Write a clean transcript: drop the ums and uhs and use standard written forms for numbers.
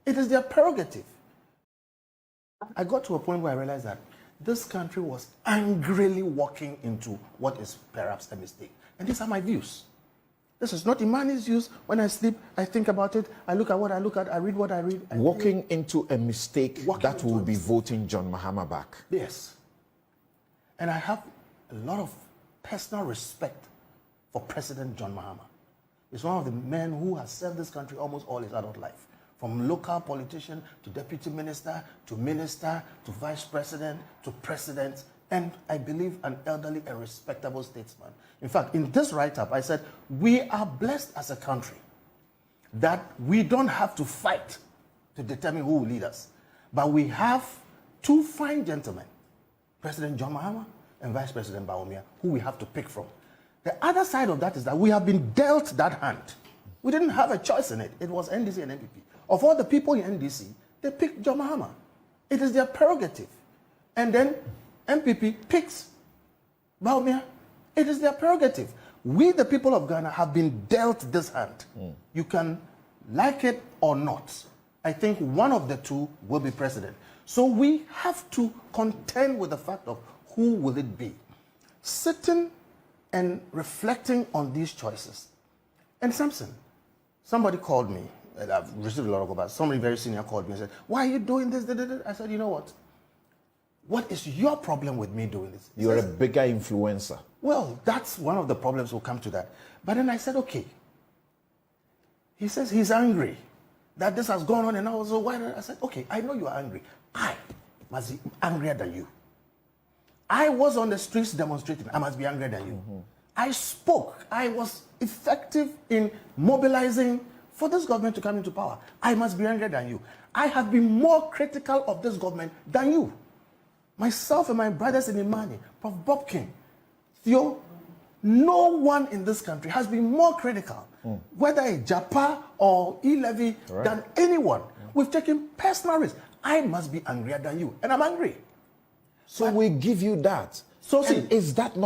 It is their prerogative. I got to a point where I realized that this country was angrily walking into what is perhaps a mistake. And these are my views. This is not Imani's views. When I sleep, I think about it. I look at what I look at. I read what I read. Walking into a mistake that will be voting John Mahama back. Yes. And I have a lot of personal respect for President John Mahama. He's one of the men who has served this country almost all his adult life. From local politician to deputy minister to vice president to president, and I believe an elderly and respectable statesman. In fact, in this write-up, I said, we are blessed as a country that we don't have to fight to determine who will lead us. But we have two fine gentlemen, President John Mahama and Vice President Bawumia, who we have to pick from. The other side of that is that we have been dealt that hand. We didn't have a choice in it. It was NDC and NPP. Of all the people in NDC, they picked John Mahama. It is their prerogative. And then MPP picks Bawumia. It is their prerogative. We, the people of Ghana, have been dealt this hand. You can like it or not. I think one of the two will be president. So we have to contend with the fact of who will it be. Sitting and reflecting on these choices. And Samson, somebody called me, and I've received a lot of calls. Somebody very senior called me and said, why are you doing this? I said, you know what? What is your problem with me doing this? You're a bigger influencer. Well, that's one of the problems. We'll come to that. But then I said, okay. He says he's angry that this has gone on, and I was so why? I said, okay, I know you are angry. I must be angrier than you. I was on the streets demonstrating. I must be angrier than you. I spoke. I was effective in mobilizing for this government to come into power. I must be angrier than you. I have been more critical of this government than you. Myself and my brothers in Imani, Prof. Bob King, Theo, no one in this country has been more critical, whether a Japa or E-Levy, than anyone. We've taken personal risks. I must be angrier than you, and I'm angry. So we give you that. So see, is that not